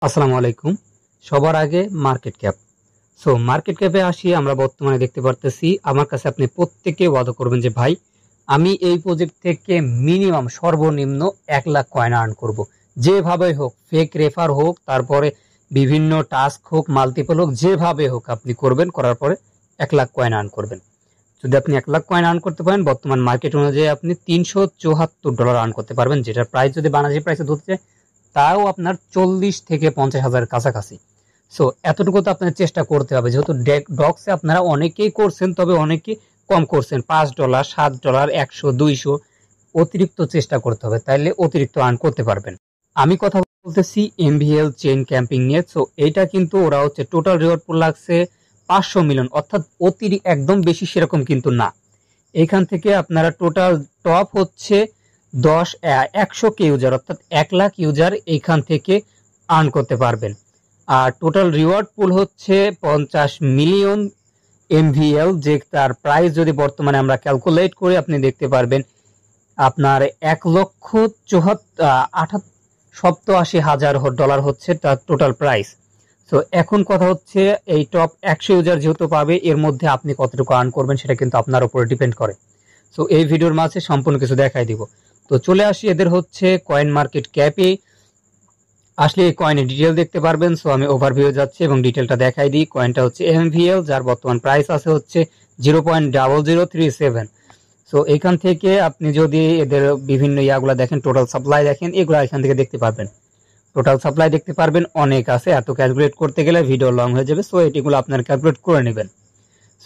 আসসালামু আলাইকুম। সবার আগে মার্কেট ক্যাপ। মার্কেট ক্যাপে আসি আমরা বর্তমানে দেখতে পারতেছি আমার কাছে আপনি প্রত্যেকে ওয়াদা করবেন যে ভাই আমি এই প্রজেক্ট থেকে মিনিমাম সর্বনিম্ন 1 লাখ কয়েন আর্ন করব। যেভাবে হোক, ফেক রেফার হোক, তারপরে বিভিন্ন টাস্ক হোক, মাল্টিপল হোক, যেভাবে হোক আপনি করবেন, করার পরে 1 লাখ কয়েন আর্ন করবেন। যদি আপনি 1 লাখ কয়েন আর্ন করতে পারেন বর্তমান মার্কেট অনুযায়ী আপনি $374 আর্ন করতে পারবেন, যেটার প্রাইস যদি বাংলাদেশি প্রাইসে ধরতে চাই তাও আপনার 40 থেকে 50 হাজার কাছাকাছি। এতটুকু তো আপনার চেষ্টা করতে হবে, যেহেতু ডক্সে আপনারা অনেকেই করছেন, তবে অনেকে কম করছেন, $5, $7, 100, 200 অতিরিক্ত চেষ্টা করতে হবে, তাইলে অতিরিক্ত আর্ন করতে পারবেন। আমি কথা বলতেছি MVL চেইন ক্যাম্পিং নিয়ে। এইটা কিন্তু ওরা হচ্ছে টোটাল রিওয়ার্ড পুল লাগছে 500 মিলিয়ন, অর্থাৎ অতিরিক্ত একদম বেশি সেরকম কিন্তু না। এখান থেকে আপনারা টোটাল টপ হচ্ছে 100K ইউজার, অর্থাৎ 1 লাখ ইউজার এইখান থেকে আর্ন করতে পারবেন। আর টোটাল রিওয়ার্ড পুল হচ্ছে 50 মিলিয়ন MVL, যে তার প্রাইস যদি বর্তমানে আমরা ক্যালকুলেট করি আপনি দেখতে পারবেন আপনার $1,87,000 হচ্ছে তার টোটাল প্রাইস। এখন কথা হচ্ছে এই টপ 100 ইউজার যেহেতু পাবে, এর মধ্যে আপনি কতটুকু আর্ন করবেন সেটা কিন্তু আপনার উপরে ডিপেন্ড করে। এই ভিডিওর মাঝে সম্পূর্ণ কিছু দেখাই দিব। চলে আসি এদের হচ্ছে কয়েন মার্কেট ক্যাপে আসলে এই কয়েনের ডিটেল দেখতে পারবেন। আমি ওভারভিউ যাচ্ছি এবং ডিটেলটা দেখাই দিই। কয়েনটা হচ্ছে MVL, যার বর্তমান প্রাইস আছে হচ্ছে 0.0037। এইখান থেকে আপনি যদি এদের বিভিন্ন ইয়াগুলা দেখেন, টোটাল সাপ্লাই দেখেন, এগুলা এখান থেকে দেখতে পারবেন। টোটাল সাপ্লাই দেখতে পারবেন, অনেক আছে, এত ক্যালকুলেট করতে গেলে ভিডিও লং হয়ে যাবে। এটিগুলো আপনার ক্যালকুলেট করে নেবেন।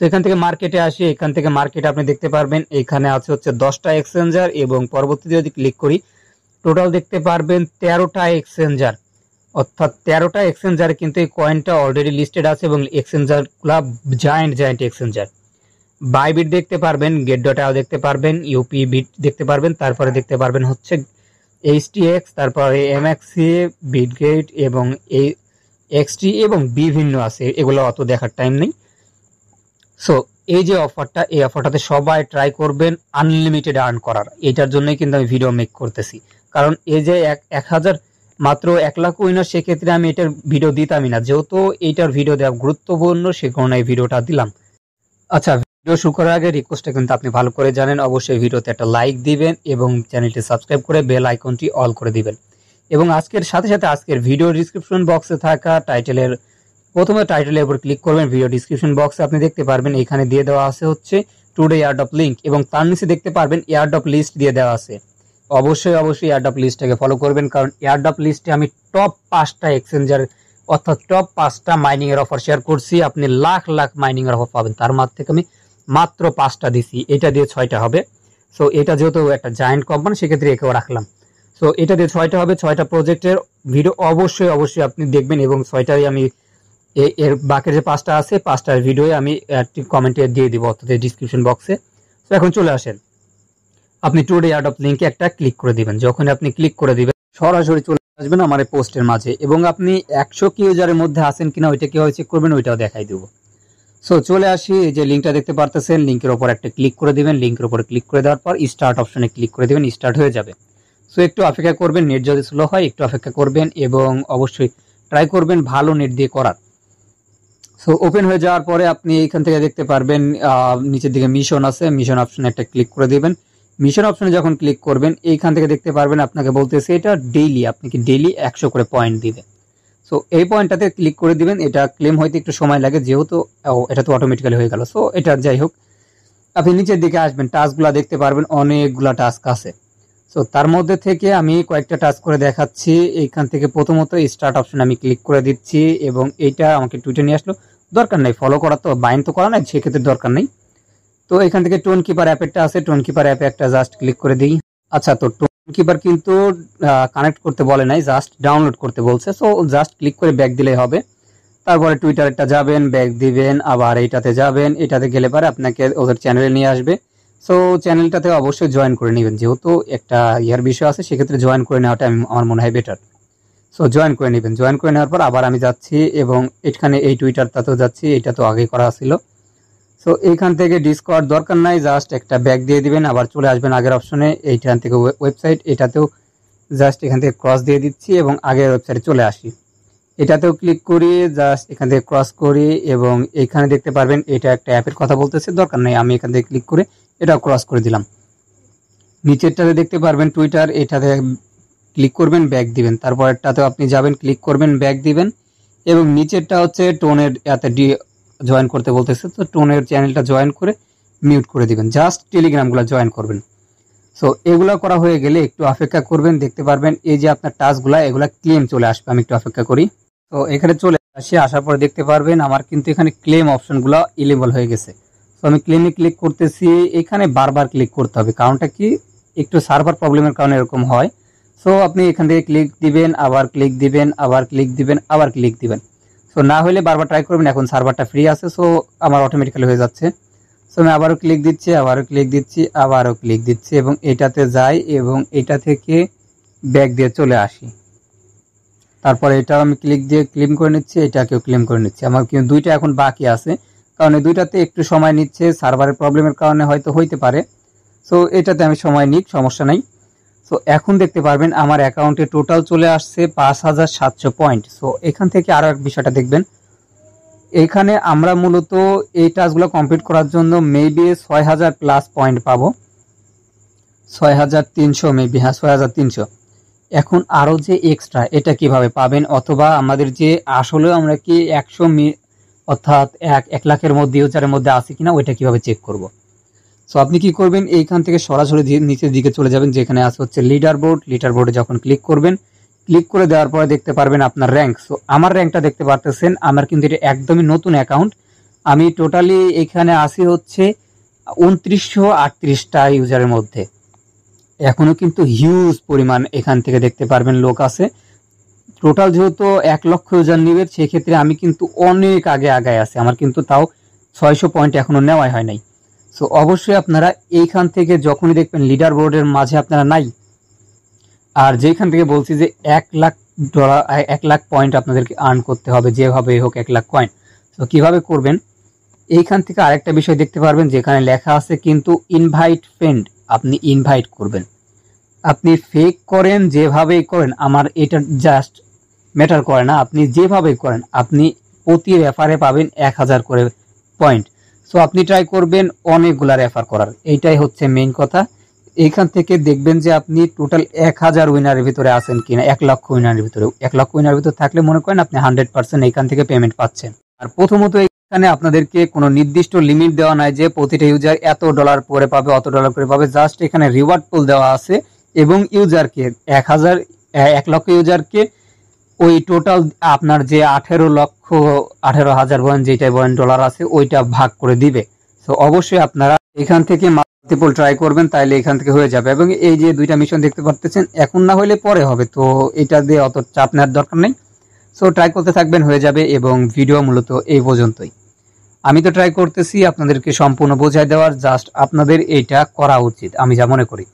এখান থেকে মার্কেটে আসি, এখান থেকে মার্কেট আপনি দেখতে পারবেন এখানে আছে হচ্ছে 10টা এক্সচেঞ্জার, এবং পরবর্তীতে যদি ক্লিক করি টোটাল দেখতে পারবেন 13টা এক্সচেঞ্জার, অর্থাৎ 13টা এক্সচেঞ্জারে কিন্তু এই কয়েনটা অলরেডি লিস্টেড আছে, এবং exchanger club giant exchanger. Bybit দেখতে পারবেন, গেট.আইও দেখতে পারবেন, ইউপি বিট দেখতে পারবেন, তারপরে দেখতে পারবেন হচ্ছে HTX, তারপরে MXC, বিটগেট এবং XT এবং বিভিন্ন আছে, এগুলো অত দেখার টাইম নেই। এই যে অফারটা, এই অফারটাতে সবাই ট্রাই করবেন আনলিমিটেড আর্ন করার। এটার জন্যই কিন্তু আমি ভিডিও মেক করতেছি, কারণ এই যে 1000 মাত্র 1 লাখ উইনার, সেক্ষেত্রে আমি এটার ভিডিও দিতামই না, যেহেতু এইটার ভিডিও দেওয়া গুরুত্বপূর্ণ সে কারণে এই ভিডিওটা দিলাম। আচ্ছা, ভিডিও শুরু করার আগে রিকোয়েস্টটা কিন্তু আপনি ভালো করে জানেন, অবশ্যই ভিডিওতে একটা লাইক দিবেন এবং চ্যানেলটি সাবস্ক্রাইব করে বেল আইকনটি অল করে দিবেন। এবং আজকের সাথে সাথে আজকের ভিডিও ডিসক্রিপশন বক্সে থাকা প্রথমে টাইটেলের উপর ক্লিক করবেন। ভিডিও ডিসক্রিপশন বক্সে আপনি দেখতে পারবেন এখানে দিয়ে দেওয়া আছে হচ্ছে টুডে এয়ারড্রপ লিংক, এবং তার নিচে দেখতে পারবেন এয়ারড্রপ লিস্ট দিয়ে দেওয়া আছে। অবশ্যই এয়ারড্রপ লিস্টটাকে ফলো করবেন, কারণ এয়ারড্রপ লিস্টে আমি টপ 5টা এক্সচেঞ্জার, অর্থাৎ টপ 5টা মাইনিং এর অফার শেয়ার করছি। আপনি লাখ লাখ মাইনিং এর অফার পাবেন, তার মধ্যে থেকে আমি মাত্র 5টা দিছি, এটা দিয়ে 6টা হবে। এটা যেহেতু একটা জায়ান্ট কোম্পানি, সেক্ষেত্রে একেও রাখলাম। এটা দিয়ে 6টা হবে, 6টা প্রজেক্টের ভিডিও অবশ্যই আপনি দেখবেন, এবং 6টাই আমি এর বাকি যে 5টা আছে 5টার ভিডিও আমি কমেন্টে দিয়ে দিব, অর্থাৎ ডিসক্রিপশন বক্সে। এখন চলে আসেন, আপনি টুডে এয়ারড্রপ লিংকে একটা ক্লিক করে দিবেন। যখন আপনি ক্লিক করে দিবেন সরাসরি চলে আসবেন আমার পোস্টের মাঝে, এবং আপনি 100 ইউজারের মধ্যে আছেন কিনা ওইটা কিভাবে চেক করবেন ওইটাও দেখাই দেবো। চলে আসি, এই যে লিঙ্কটা দেখতে পারতেছেন, লিঙ্কের উপর একটা ক্লিক করে দিবেন। লিঙ্কের উপর ক্লিক করে দেওয়ার পর স্টার্ট অপশনে ক্লিক করে দিবেন, স্টার্ট হয়ে যাবে। একটু অপেক্ষা করবেন, নেট যদি স্লো হয় একটু অপেক্ষা করবেন, এবং অবশ্যই ট্রাই করবেন ভালো নেট দিয়ে করার। ওপেন হয়ে যাওয়ার পরে আপনি এইখান থেকে দেখতে পারবেন নিচের দিকে মিশন আছে, মিশন অপশনে একটা ক্লিক করে দিবেন। মিশন অপশনে যখন ক্লিক করবেন এইখান থেকে দেখতে পারবেন আপনাকে বলতেছে এটা ডেইলি, আপনি কি ডেইলি 100 করে পয়েন্ট দিবে। এই পয়েন্টটাতে ক্লিক করে দিবেন। এটা ক্লেম হইতে একটু সময় লাগে, যেহেতু এটা তো অটোমেটিক্যালি হয়ে গেল। এটা যাই হোক, আপনি নিচের দিকে আসবেন, টাস্কগুলা দেখতে পারবেন, অনেকগুলা টাস্ক আছে। তার মধ্যে থেকে আমি কয়েকটা টাস্ক করে দেখাচ্ছি। এইখান থেকে প্রথমত স্টার্ট অপশন আমি ক্লিক করে দিচ্ছি, এবং এইটা আমাকে টুইটে নিয়ে আসলো, দরকার নেই ফলো করা, তো বাইন তো করা নাই, সেক্ষেত্রে দরকার নেই। এখান থেকে টোন কিপার অ্যাপেরটা আছে, টোন কিপার অ্যাপে একটা জাস্ট ক্লিক করে দিই। আচ্ছা, টোন কিপার কিন্তু কানেক্ট করতে বলে নাই, জাস্ট ডাউনলোড করতে বলছে। জাস্ট ক্লিক করে ব্যাক দিলেই হবে। তারপরে টুইটারটা যাবেন, ব্যাক দিবেন, আবার এইটাতে যাবেন, এটাতে গেলে পরে আপনাকে ওদের চ্যানেলে নিয়ে আসবে। চ্যানেলটাতে অবশ্যই জয়েন করে নেবেন, যেহেতু একটা ইয়ার বিষয় আছে, সেক্ষেত্রে জয়েন করে নেওয়াটা আমার মনে হয় বেটার। জয়েন করে নেবেন। জয়েন করে নেওয়ার পর আবার আমি যাচ্ছি, এবং এখানে এই টুইটারটাতেও যাচ্ছি, এটা তো আগেই করা ছিল। এইখান থেকে ডিসকর্ড দরকার নাই, জাস্ট একটা ব্যাক দিয়ে দিবেন, আবার চলে আসবেন আগের অপশনে। এইখান থেকে ওয়েবসাইট, এটাতেও জাস্ট এখান থেকে ক্রস দিয়ে দিচ্ছি এবং আগের ওয়েবসাইটে চলে আসি। এটাতেও ক্লিক করি, জাস্ট এখান থেকে ক্রস করি এবং এখানে দেখতে পারবেন এটা একটা অ্যাপের কথা বলতেছে, দরকার নেই, আমি এখান থেকে ক্লিক করে এটাও ক্রস করে দিলাম। নিচেরটাতে দেখতে পারবেন টুইটার, এটাতে ক্লিক করবেন, ব্যাক দিবেন। তারপরটাতেও আপনি যাবেন, ক্লিক করবেন, ব্যাক দিবেন এবং নিচেরটা হচ্ছে টোনের এতে জয়েন করতে বলতেছে, তো টোনের চ্যানেলটা জয়েন করে মিউট করে দিবেন। জাস্ট টেলিগ্রামগুলো জয়েন করবেন। সো এগুলো করা হয়ে গেলে একটু অপেক্ষা করবেন, দেখতে পারবেন এই যে আপনার টাস্কগুলা এগুলা ক্লেম চলে আসবে। আমি একটু অপেক্ষা করি। তো এখানে চলে আসি, আসার পরে দেখতে পারবেন আমার কিন্তু এখানে ক্লেম অপশনগুলো ইনেবল হয়ে গেছে। তো আমি ক্লেমে ক্লিক করতেছি, এখানে বারবার ক্লিক করতে হবে, কারণটা কি একটু সার্ভার প্রবলেমের কারণে এরকম হয়। সো আপনি এখান থেকে ক্লিক দিবেন, আবার ক্লিক দিবেন, আবার ক্লিক দিবেন, আবার ক্লিক দিবেন। সো না হলে বারবার ট্রাই করবেন, এখন সার্ভারটা ফ্রি আছে, সো আমার অটোমেটিক্যালি হয়ে যাচ্ছে। সো আমি আবারও ক্লিক দিচ্ছি, আবারও ক্লিক দিচ্ছি, আবারও ক্লিক দিচ্ছি এবং এটাতে যাই এবং এটা থেকে ব্যাক দিয়ে চলে আসি। তারপর এটাও আমি ক্লিক দিয়ে ক্লেম করে নিচ্ছি, এটাকেও ক্লেম করে নিচ্ছি। আমার কিন্তু দুইটা এখন বাকি আছে, কারণ এই দুইটাতে একটু সময় নিচ্ছে, সার্ভারের প্রবলেমের কারণে হয়তো হইতে পারে। সো এটাতে আমি সময় নিক, সমস্যা নাই। সো এখন দেখতে পারবেন আমার অ্যাকাউন্টে টোটাল চলে আসছে 5700 পয়েন্ট। সো এখান থেকে আরও এক বিষয়টা দেখবেন, এখানে আমরা মূলত এই টাস্কগুলো কমপ্লিট করার জন্য মেবি 6000 প্লাস পয়েন্ট পাবো, 6300 মেবি, হ্যাঁ 6300। এখন আরও যে এক্সট্রা এটা কিভাবে পাবেন, অথবা আমাদের যে আসলেও আমরা কি 100 অর্থাৎ 1 লাখের মধ্যে ইউজারের মধ্যে আছে কিনা ওইটা কিভাবে চেক করব। সো আপনি কি করবেন, এইখান থেকে সরাসরি নিচের দিকে চলে যাবেন, যেখানে আছে হচ্ছে লিডার বোর্ড। লিডার বোর্ডে যখন ক্লিক করবেন, ক্লিক করে দেওয়ার পরে দেখতে পারবেন আপনার র্যাঙ্ক। সো আমার র্যাঙ্কটা দেখতে পারতেছেন, আমার কিন্তু এটা একদমই নতুন অ্যাকাউন্ট। আমি টোটালি এখানে আসি হচ্ছে 2938টা ইউজারের মধ্যে। এখনো কিন্তু হিউজ পরিমাণ এখান থেকে দেখতে পারবেন লোক আছে। টোটাল যেহেতু 1 লক্ষ ইউজার নিবে, সেক্ষেত্রে আমি কিন্তু অনেক আগে আগায় আছি, আমার কিন্তু তাও 600 পয়েন্ট এখনো নেওয়াই হয় নাই। সো অবশ্যই আপনারা এইখান থেকে যখনই দেখবেন লিডার বোর্ডের মাঝে আপনারা নাই, আর যেখান থেকে বলছি যে $1 লাখ 1 লাখ পয়েন্ট আপনাদেরকে আর্ন করতে হবে, যেভাবে হোক 1 লাখ পয়েন্ট। তো কিভাবে করবেন, এইখান থেকে আরেকটা বিষয় দেখতে পারবেন, যেখানে লেখা আছে কিন্তু ইনভাইট ফ্রেন্ড, আপনি ইনভাইট করবেন। আপনি ফেক করেন, যেভাবেই করেন, আমার এটা জাস্ট ম্যাটার করে না, আপনি যেভাবেই করেন আপনি প্রতি রেফারে পাবেন 1000 করে পয়েন্ট। সো আপনি ট্রাই করবেন অনেকগুলা রেফার করার, এইটাই হচ্ছে মেইন কথা। এইখান থেকে দেখবেন যে আপনি টোটাল 1000 উইনারের ভিতরে আছেন কিনা, 1 লক্ষ উইনারের ভিতরে। 1 লক্ষ উইনারের ভিতরে থাকলে মনে করেন আপনি 100% এইখান থেকে পেমেন্ট পাচ্ছেন। আর প্রথমত এখানে আপনাদেরকে কোনো নির্দিষ্ট লিমিট দেওয়া নাই যে প্রতিটা ইউজার এত ডলার করে পাবে, অত ডলার করে পাবে। জাস্ট এখানে রিওয়ার্ড পুল দেওয়া আছে এবং ইউজারকে 1 লক্ষ ইউজারকে ওই টোটাল আপনার যে 18,00,000 বলেন, যেটাই বলেন ডলার আছে, ওইটা ভাগ করে দিবে। তো অবশ্যই আপনারা এখান থেকে মাল্টিপল ট্রাই করবেন, তাইলে এখান থেকে হয়ে যাবে। এবং এই যে দুইটা মিশন দেখতে পাচ্ছেন, এখন না হলে পরে হবে, তো এটা দিয়ে অত চাপ নেওয়ার দরকার নেই। সো ট্রাই করতে থাকবেন, হয়ে যাবে। এবং ভিডিও মূলত এই পর্যন্তই। আমি তো ট্রাই করতেছি আপনাদেরকে সম্পূর্ণ বোঝাই দেওয়ার, জাস্ট আপনাদের এইটা করা উচিত আমি যা মনে করি,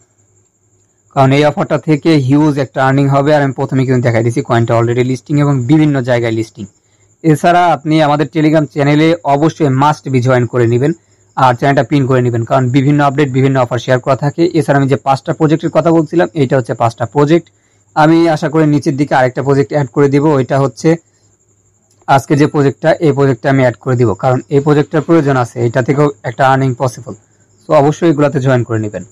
কারণ এই অফারটা থেকে হিউজ একটা আর্নিং হবে। আর আমি প্রথমে কিন্তু দেখাই দিচ্ছি কয়েনটা অলরেডি লিস্টিং এবং বিভিন্ন জায়গায় লিস্টিং। এছাড়া আপনি আমাদের টেলিগ্রাম চ্যানেলে অবশ্যই মাস্ট বি জয়েন করে নেবেন আর চ্যানেলটা পিন করে নেবেন, কারণ বিভিন্ন আপডেট বিভিন্ন অফার শেয়ার করা থাকে। এছাড়া আমি যে 5টা প্রজেক্টের কথা বলছিলাম, এইটা হচ্ছে 5টা প্রজেক্ট। আমি আশা করি নিচের দিকে আরেকটা প্রজেক্ট অ্যাড করে দিব, ওইটা হচ্ছে আজকে যে প্রজেক্টটা, এই প্রজেক্টটা আমি অ্যাড করে দিব, কারণ এই প্রজেক্টটার প্রয়োজন আছে, এটা থেকেও একটা আর্নিং পসিবল। সো অবশ্যই এগুলাতে জয়েন করে নেবেন।